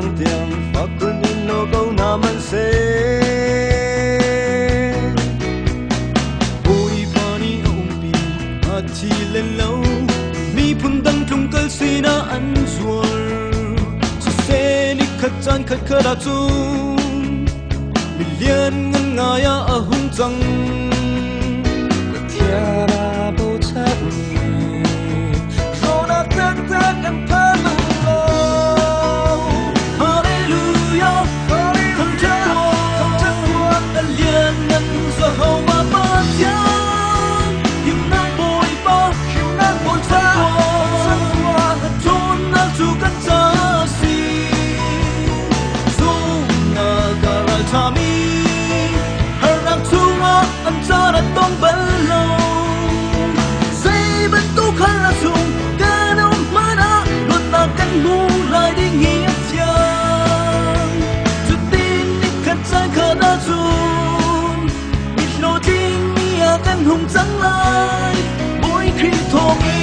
nang tiang fakul nino kau naman se Bui pani umpi ati lelo mi pundang tungkal sina ansuar Suse ni kacang kat keratu Milian ngan ngaya ahung cang Tiara bau cak ni Rona tak tak dan pamalo Hallelujah Không chắc qua Alian ngan sahau mama tiang Him nang boi ba Chắc qua Chôn nang chu kat si Zung garal chami Anh cho đã tông bẩn lâu Dây bên tu khăn là dùng Cả đâu mà đã Luật là cánh ngu lại đi nghĩa chàng Chút tin đi khăn trái khờ đã dùng Ít nô chính nghĩa cánh hùng trắng lại Mỗi khi thô nghi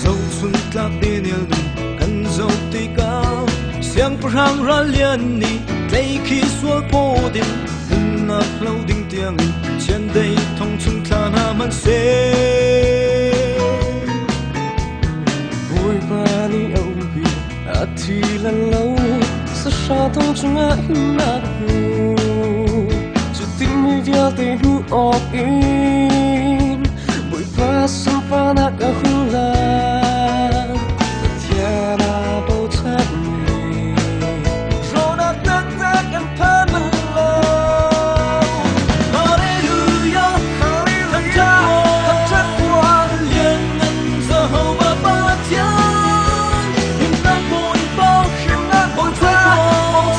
Dẫu xuân các đi niềm dẫu tì cao Siang perang ralian ni Tay khi xua po din Hình nạc lâu đinh tiang Trên đây thông chung thà na man se Bôi ba ni âu bi At thì lần lâu Sa sa thông chung á hình nạc hù Chú tình mi vial tê hu ọc in Bôi ba sân pa nạc á hung la Tiara bau cak ni Rona tak tak dan pamalo Hallelujah Kham chắc qua Liên ngân sahau mama tiang Him nang boi ba Bau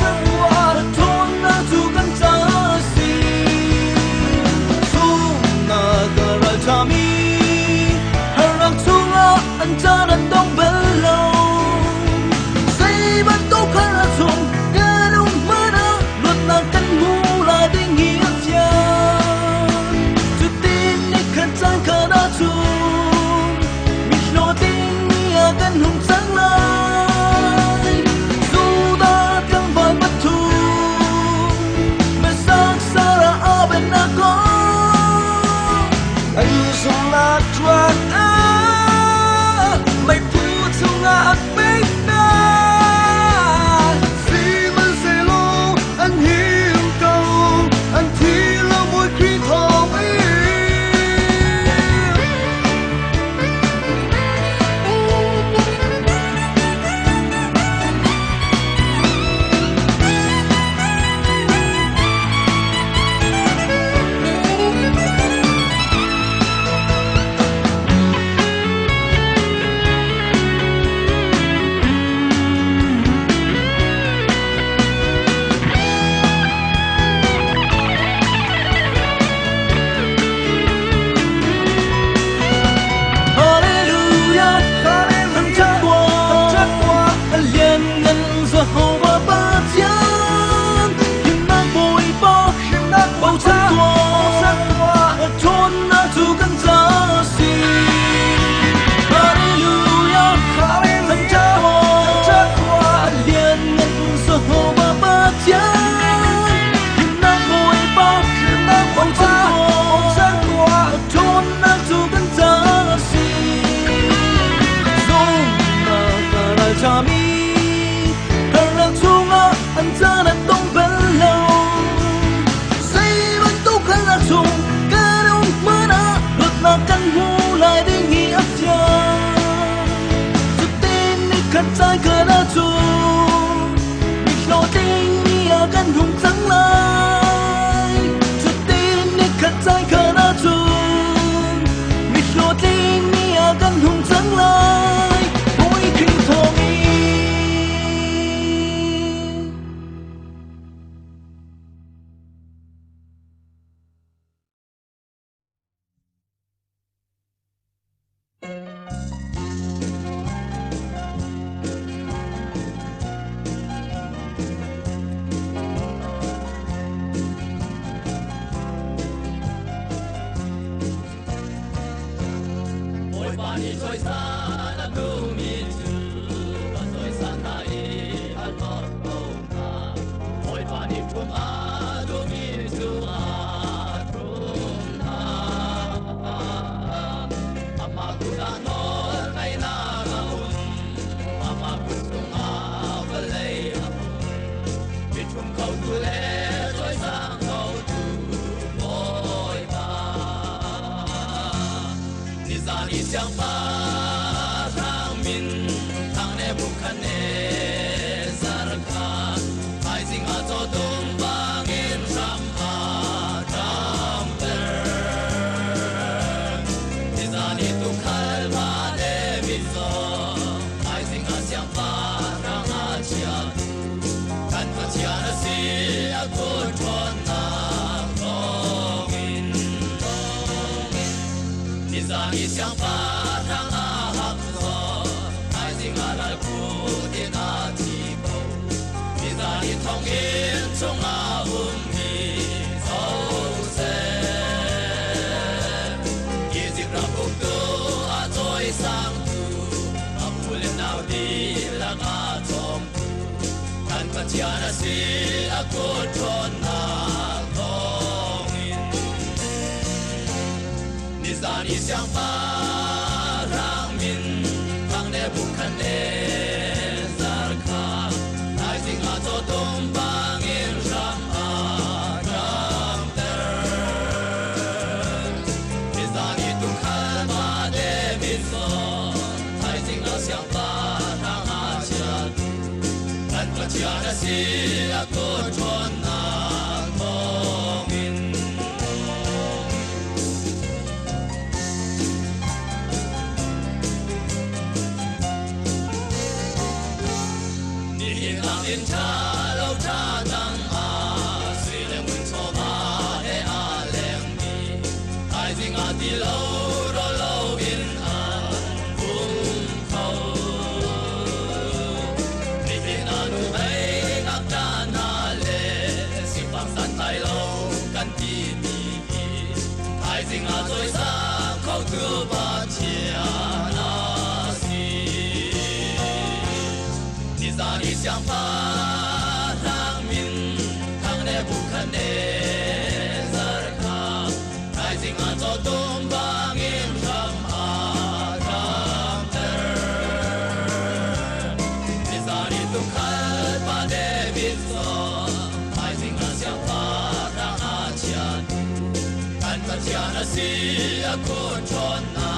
chắc qua Thôn na chu kan cha si Suna garal chami Harang chunga An cha dan dong bel hùng sáng lại dù ta chẳng phải bất thu mà sáng xa ra ở bên aku anh dùng là chuột mày phu trong ngạc bên na si vẫn sẽ lo anh hiểu câu anh thi lo mỗi khi thọ ý trái cờ đã chung Mịch lộ tình nghĩa căn hùng trắng lại Chút tin đi khát trái cờ đã chung Mịch lộ tình nghĩa căn hùng trắng lại Mỗi khi thô nghi ni trôi xa là tu mi tu và trôi xa ta i a lót câu ta ôi và đi cùng a tu mi tu a cùng ta ama tu đã nói ngày na ngau ama tu tung a và lấy vì chung câu tu lệ trôi xa câu tu ôi ta ni za ni xiang ba thang min thang ne bu khan ne zar kha ai sing a cho tum bang in ram a ram ter ni za ni tu khal ba de mi zo ai sing a xiang ba thang a chia kan pa chia na si a ko thon na long in ni za ni xiang ba thang a hak zo ai sing a lai ku ti na ti bo ni za ni thong in chung a ni zo se ye zi ra bu tu a choi sang tu a pu le nau di la nga chom kan pa chia na si a ko thon na long in ni za ni xiang ba rang min thang ne bu khan ne zar kha ai sing a cho tum bang in ram a ram ter ni za ni tu khan ma de mi so ai sing a xiang ba rang a chia kan pa chia na si a ko thon na long in in cha lâu cha tăng a suy lên mun cho ba he a leng mi ai sing a ti lâu ro lâu in a cung khâu ni in a nu ai ngak cha na le si phang san tai lâu kan ti mi ai sing a trôi xa khâu tu ba chia na si ni za ni xiang ba rang min thang ne bu khan ne zar kha ai sing a cho tum bang in ram a ram ter ni za ni tu khal ba de vi so ai sing a xiang ba rang a chia kan pa chia na si a ko chon na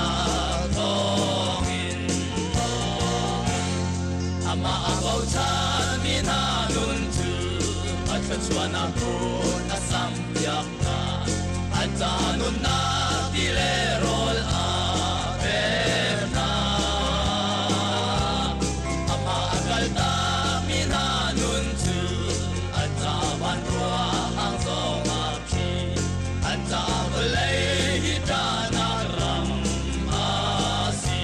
tong in ama abau chan mi na nun tu a cha chuan a ko na sam yak na a cha nun na ti le rol a ve na ama akal ta mi na nun tu a cha ban rua ang so ma ki a cha le hi ta na ram a si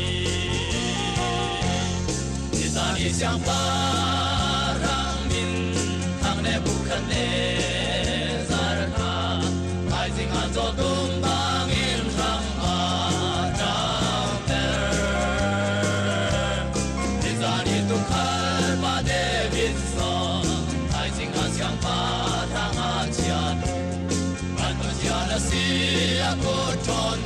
ni xiang ba rang min thang ne bu khan ne zar kha ai sing a cho tum bang in ram a ram ter ni za ni tu khal ba de vin so ai sing a xiang ba thang a chia ban to chia na si a ko chon